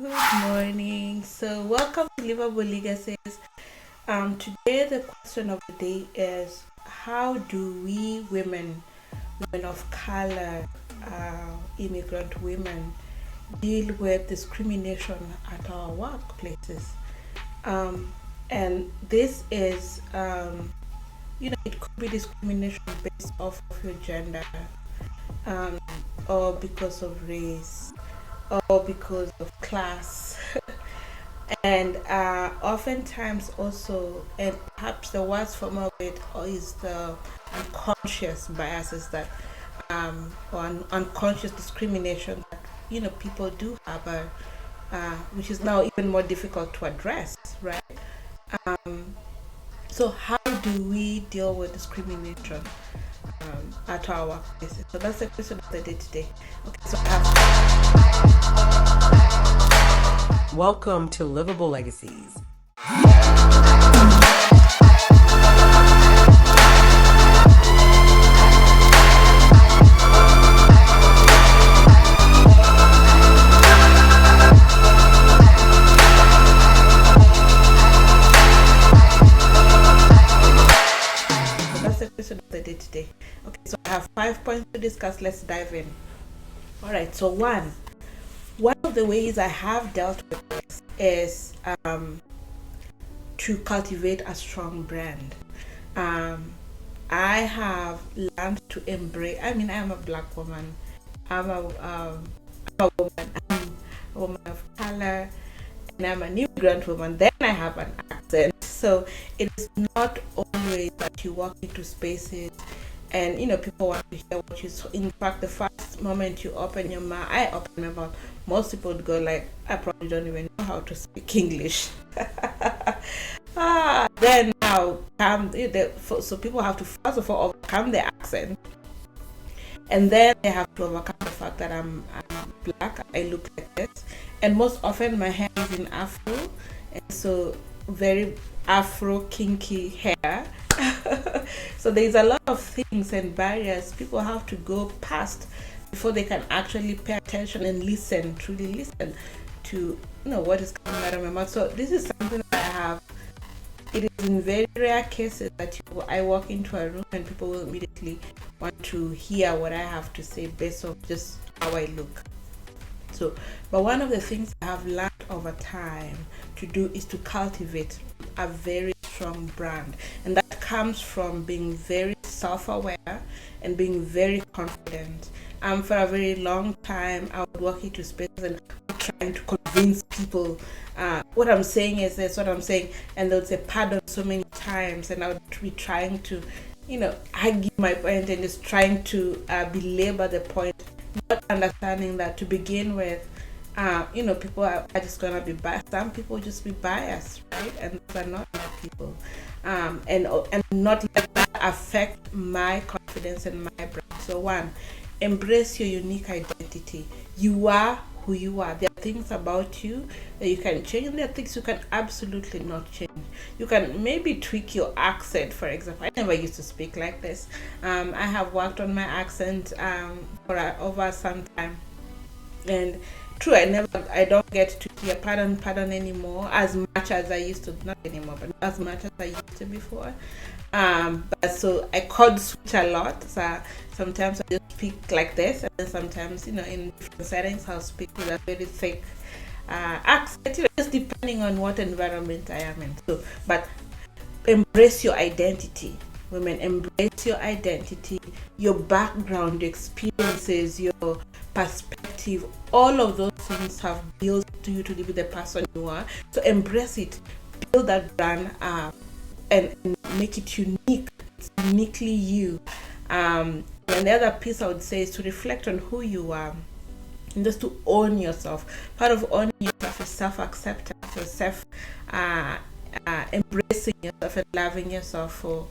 Good morning. So, welcome to Livable Legacies. Today the question of the day is: how do we women of color, immigrant women, deal with discrimination at our workplaces? Um, and this is, it could be discrimination based off of your gender, um, or because of race, or because of class. And oftentimes also, and perhaps the worst form of it is the unconscious biases that or unconscious discrimination that people do have, which is now even more difficult to address, right? um, so how do we deal with discrimination at our workplaces? So that's the question of the day today. Okay, so Welcome to Livable Legacies. that's the question of the day today. Okay, so I have 5 points to discuss. Let's dive in. All right, so one of the ways I have dealt with this is to cultivate a strong brand. Um, I have learned to embrace. I mean, I am a black woman. I'm a woman. I'm a woman of color, and I'm an immigrant woman. Then I have an accent. So it is not always that you walk into spaces and people want to hear what you. In fact, the first moment you open your mouth, I open my mouth, most people would go like, I probably don't even know how to speak English. Then now so people have to first of all overcome the accent, and then they have to overcome the fact that I'm black, I look like this, and most often my hair is in afro, and so very afro kinky hair. So there's a lot of things and barriers people have to go past before they can actually pay attention and listen, truly listen to what is coming out of my mouth. So this is something that I have. It is in very rare cases that I walk into a room and people will immediately want to hear what I have to say based on just how I look. So, but one of the things I have learned over time to do is to cultivate a very strong brand, and that comes from being very self-aware and being very confident. For a very long time, I would walk into spaces and trying to convince people what I'm saying is this, what I'm saying, and they would say pardon so many times, and I would be trying to, argue my point and just trying to belabor the point, not understanding that to begin with, people are just gonna be biased. Some people just be biased, right? And those are not my people, and not let that affect my confidence and my brand. So one, embrace your unique identity. You are who you are. There are things about you that you can change, and there are things you can absolutely not change. You can maybe tweak your accent, for example. I never used to speak like this. I have worked on my accent for over some time, and true, I don't get to hear pardon anymore as much as I used to. Not anymore, but as much as I used to before. But so I code switch a lot. So sometimes I just speak like this, and then sometimes in different settings I'll speak with a very thick accent. Just depending on what environment I am in. So, but embrace your identity. Women, embrace your identity, your background, your experiences, your perspective. All of those things have built to you to be the person you are. So embrace it, build that brand up, and make it unique. It's uniquely you. And the other piece I would say is to reflect on who you are and just to own yourself. Part of owning yourself is self-acceptance, or self embracing yourself and loving yourself for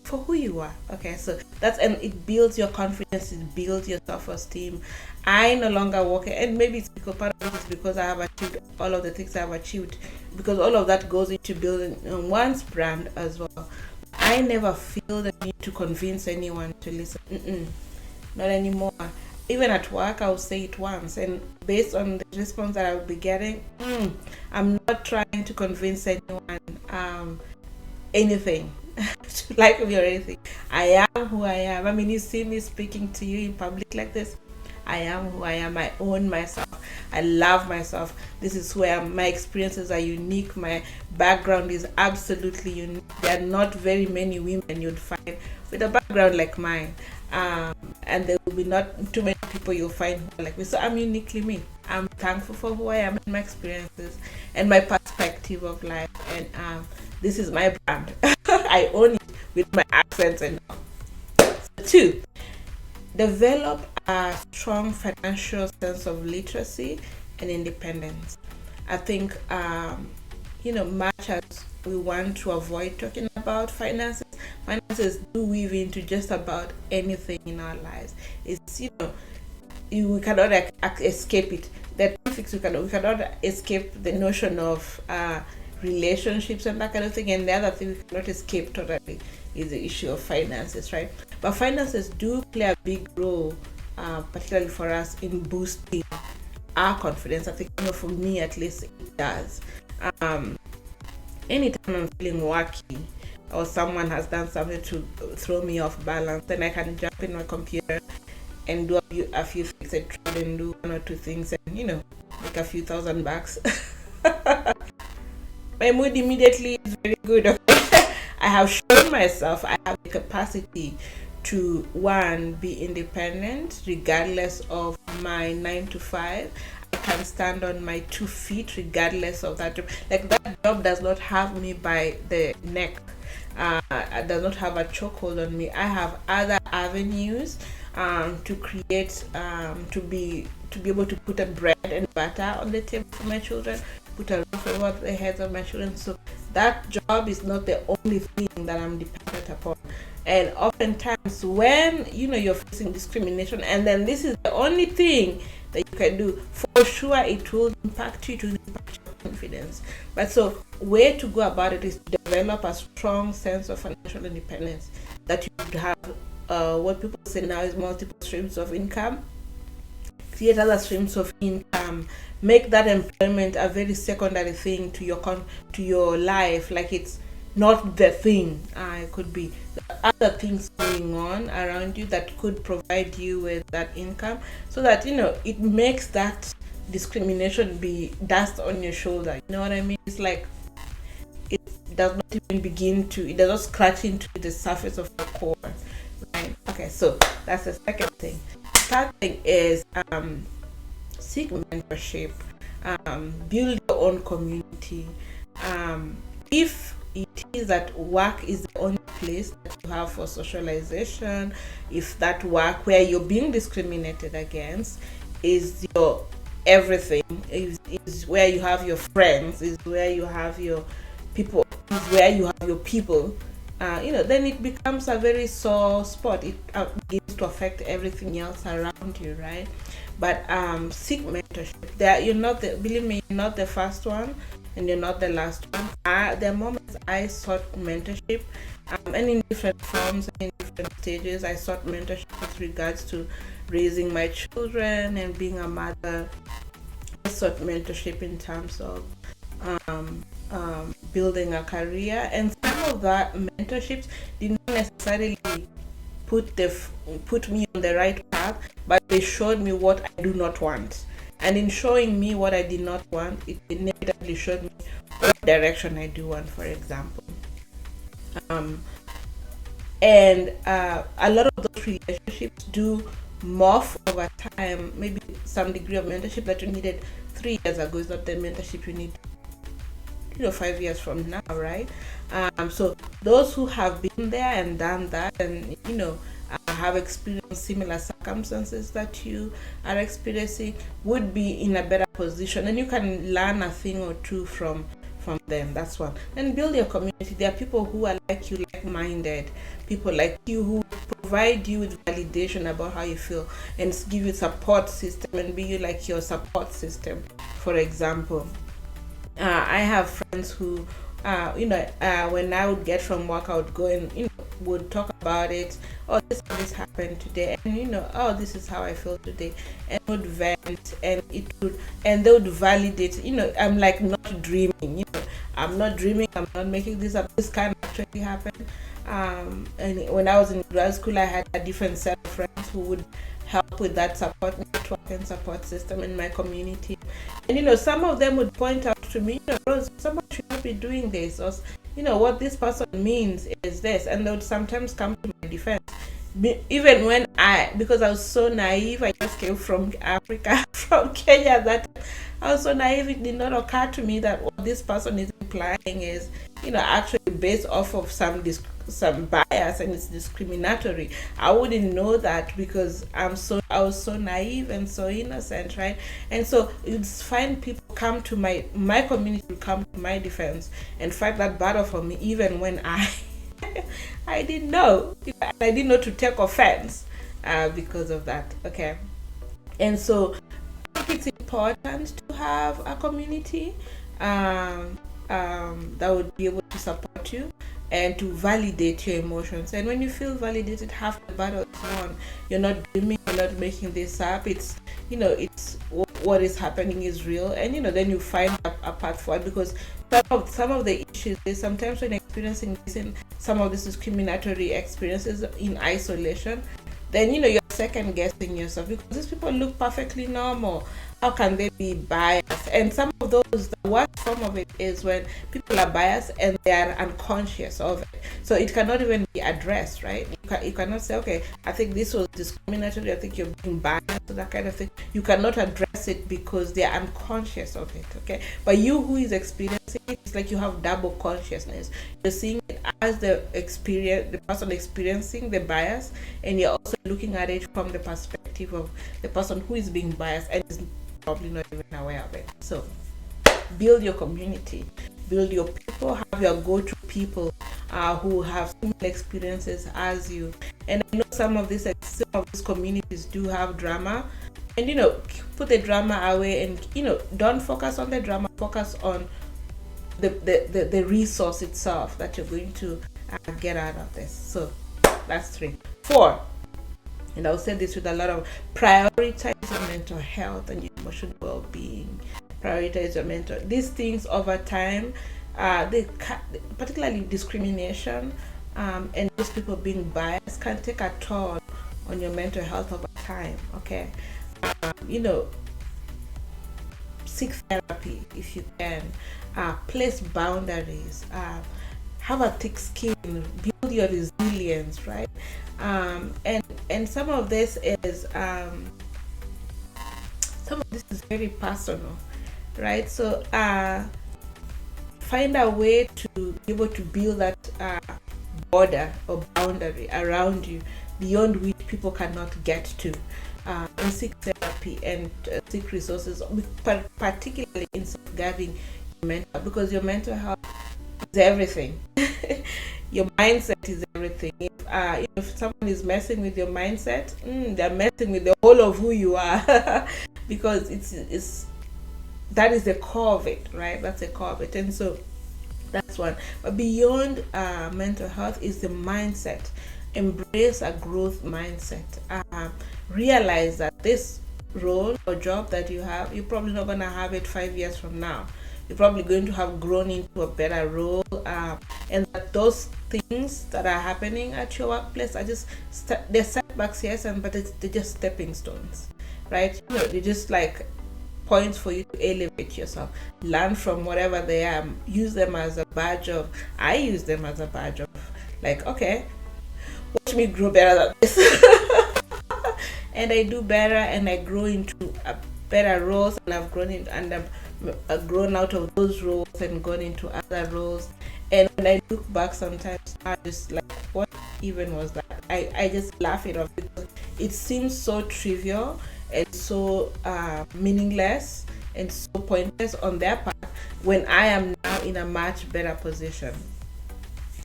who you are. Okay, so that's, and it builds your confidence, it builds your self-esteem. I no longer walk, and maybe it's because part of it is because I have achieved all of the things I have achieved, because all of that goes into building one's brand as well. I never feel the need to convince anyone to listen. Not anymore. even at work, I'll say it once, and based on the response that I'll be getting, I'm not trying to convince anyone anything to like me or anything. I am who I am. I mean, you see me speaking to you in public like this. I am who I am. I own myself. I love myself. This is where my experiences are unique. My background is absolutely unique. There are not very many women you'd find with a background like mine. And there will be not too many people you'll find who are like me. So I'm uniquely me. I'm thankful for who I am and my experiences and my perspective of life. And this is my brand. I own it with my accents and all. So 2, develop a strong financial sense of literacy and independence. I think, much as we want to avoid talking about finances do weave into just about anything in our lives. It's, we cannot escape it. The topics we cannot escape the notion of relationships and that kind of thing. And the other thing we cannot escape totally is the issue of finances, right? But finances do play a big role, particularly for us, in boosting our confidence. I think, for me at least, it does. Anytime I'm feeling wacky or someone has done something to throw me off balance, then I can jump in my computer and do a few things and try and do 1 or 2 things and, make a few $1,000. My mood immediately is very good. I have shown myself I have the capacity to, 1, be independent regardless of my 9 to 5. I can stand on my 2 feet regardless of that job. Like, that job does not have me by the neck. Does not have a chokehold on me. I have other avenues to create, to be able to put a bread and butter on the table for my children, put a roof over the heads of my children. So that job is not the only thing that I'm dependent upon. And oftentimes when you're facing discrimination, and then this is the only thing that you can do, for sure it will impact you, it will impact your confidence. But so way to go about it is to develop a strong sense of financial independence, that you would have what people say now is multiple streams of income. Create other streams of income. Make that employment a very secondary thing to your life. Like, it's not the thing. It could be other things going on around you that could provide you with that income, so that it makes that discrimination be dust on your shoulder. You know what I mean? It's like it does not even it does not scratch into the surface of your core, right? Okay, so that's the second thing. Third thing is seek mentorship, build your own community. If it is that work is the only place that you have for socialization, if that work where you're being discriminated against is your everything, is where you have your friends, is where you have your people, is where you have your people, then it becomes a very sore spot. It begins to affect everything else around you, right? But seek mentorship. Believe me, you're not the first one, and you're not the last one. There are moments I sought mentorship, and in different forms, in different stages. I sought mentorship with regards to raising my children and being a mother. I sought mentorship in terms of building a career, and some of that mentorships did not necessarily put me on the right path, but they showed me what I do not want. And in showing me what I did not want, it inevitably showed me what direction I do want, for example. And a lot of those relationships do morph over time. Maybe some degree of mentorship that you needed 3 years ago is not the mentorship you need 5 years from now, right? So those who have been there and done that, and have experienced similar circumstances that you are experiencing, would be in a better position, and you can learn a thing or two from them. That's one. And build your community. There are people who are like you, like-minded people like you, who provide you with validation about how you feel and give you support system and be you like your support system. For example, I have friends who when I would get from work, I would go and would talk about it. Oh, this happened today, and oh, this is how I feel today, and would vent, and they would validate. I'm like not dreaming. I'm not dreaming. I'm not making this up. This can actually happen. And when I was in grad school, I had a different set of friends who would help with that support network and support system in my community. And some of them would point out to me, Rose, someone should not be doing this, or what this person means is this, and they would sometimes come to my defense. Even when because I was so naive, I just came from Africa, from Kenya, that I was so naive, it did not occur to me that what this person is implying is, actually based off of some bias, and it's discriminatory. I wouldn't know that because I was so naive and so innocent, right? And so it's fine people come to my community will come to my defense and fight that battle for me, even when I didn't know. I didn't know to take offense because of that. Okay. And so I think it's important to have a community that would be able to support you and to validate your emotions. And when you feel validated, half the battle is won. You're not dreaming, you're not making this up. It's it's what is happening is real, and then you find a path forward, because some of the issues is sometimes when experiencing this in some of these discriminatory experiences in isolation, then you're second guessing yourself, because these people look perfectly normal. How can they be biased? And some of those, the worst form of it is when people are biased and they are unconscious of it. So it cannot even be addressed, right? You cannot say, okay, I think this was discriminatory, I think you're being biased, that kind of thing. You cannot address it because they are unconscious of it, okay? But you who is experiencing it, it's like you have double consciousness. You're seeing it as the person experiencing the bias, and you're also looking at it from the perspective of the person who is being biased and is probably not even aware of it. So build your community, build your people, have your go-to people who have similar experiences as you. And I know some of these communities do have drama, and put the drama away, and don't focus on the drama, focus on the resource itself that you're going to get out of this. So that's 3. 4, and I'll say this with a lot of: prioritize your mental health and your emotional well-being. Prioritize your mental. These things over time, particularly discrimination and these people being biased, can take a toll on your mental health over time. Okay, seek therapy if you can. Place boundaries. Have a thick skin. Build your resilience, right? And some of this is very personal, right? So find a way to be able to build that border or boundary around you, beyond which people cannot get to, and seek therapy and seek resources, particularly in safeguarding your mental, because your mental health is everything. Your mindset is everything. If someone is messing with your mindset, they're messing with the whole of who you are, because that is the core of it, right? That's the core of it. And so that's one. But beyond mental health is the mindset. Embrace a growth mindset. Realize that this role or job that you have, you're probably not going to have it 5 years from now. You're probably going to have grown into a better role, and that those things that are happening at your workplace are just they're setbacks, yes, but they're just stepping stones, right? They're just like points for you to elevate yourself. Learn from whatever they are. Use them as a badge of. I use them as a badge of, like, okay, watch me grow better than this, and I do better, and I grow into a better roles, and I've grown out of those roles and gone into other roles. And when I look back, sometimes I just like, what even was that? I just laugh it off, because it seems so trivial and so meaningless and so pointless on their part, when I am now in a much better position.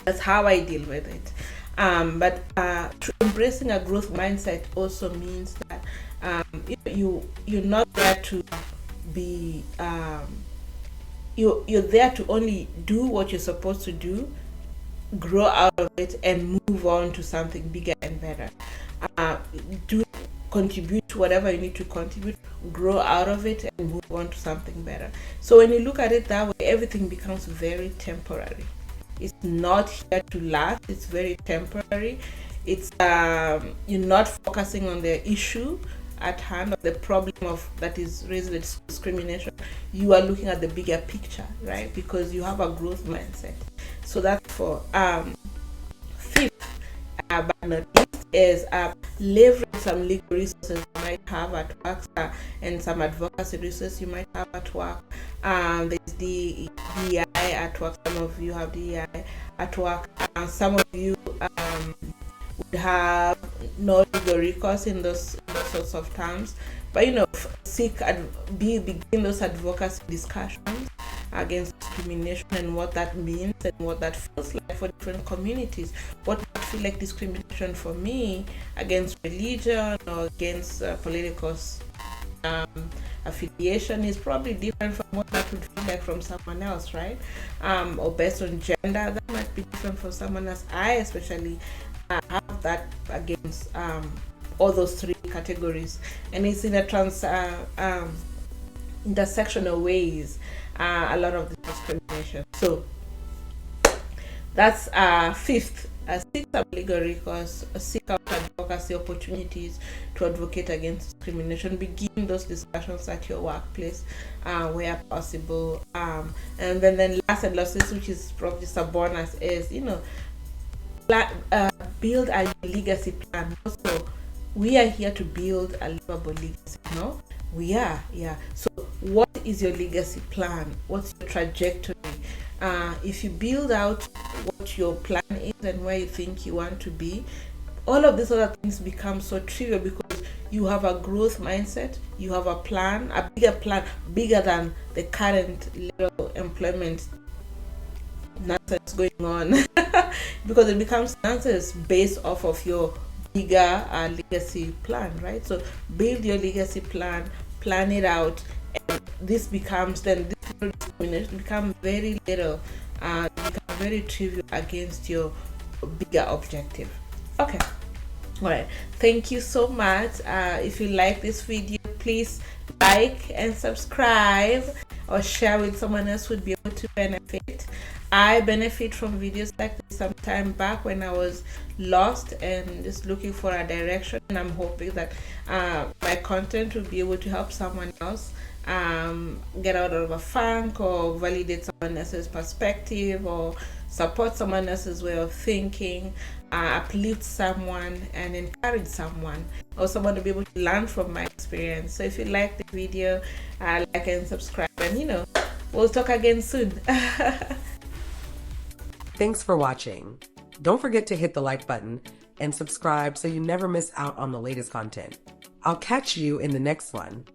That's how I deal with it. But embracing a growth mindset also means that you're not there to be you're there to only do what you're supposed to do grow out of it and move on to something bigger and better. Do contribute to whatever you need to contribute, grow out of it, and move on to something better. So when you look at it that way, everything becomes very temporary. It's not here to last. It's very temporary. It's you're not focusing on the issue at hand, or the problem of that is raised with discrimination. You are looking at the bigger picture, right? Because you have a growth mindset. So that's for fifth, but not least, is leverage some legal resources you might have at work, and some advocacy resources you might have at work. There's the DEI at work. Some of you have DEI at work. Some of you would have no legal recourse in those sorts of terms, but begin those advocacy discussions against discrimination and what that means and what that feels like for different communities. What might feel like discrimination for me against religion or against political affiliation is probably different from what that would feel like from someone else, right? Or based on gender, that might be different from someone else. I especially have that against all those three categories, and it's in a intersectional ways, a lot of the discrimination. So that's fifth. Seek some legal recourse, seek out advocacy opportunities to advocate against discrimination. Begin those discussions at your workplace where possible. And then last and not least, which is probably just a bonus, is build a legacy plan. Also, we are here to build a livable legacy. No, we are. Yeah. So, what is your legacy plan? What's your trajectory? If you build out what your plan is and where you think you want to be, all of these other things become so trivial because you have a growth mindset, you have a plan, a bigger plan, bigger than the current little employment nonsense going on, because it becomes nonsense based off of your bigger legacy plan, right? So build your legacy plan, plan it out, and this becomes then this discrimination become very little, become very trivial against your bigger objective. Okay. All right, thank you so much. If you like this video, please like and subscribe or share with someone else who would be able to benefit. I benefit from videos like this some time back when I was lost and just looking for a direction, and I'm hoping that my content will be able to help someone else get out of a funk, or validate someone else's perspective, or support someone else's way of thinking, uplift someone and encourage someone, or someone to be able to learn from my experience. So if you like the video, like and subscribe, and we'll talk again soon. Thanks for watching. Don't forget to hit the like button and subscribe so you never miss out on the latest content. I'll catch you in the next one.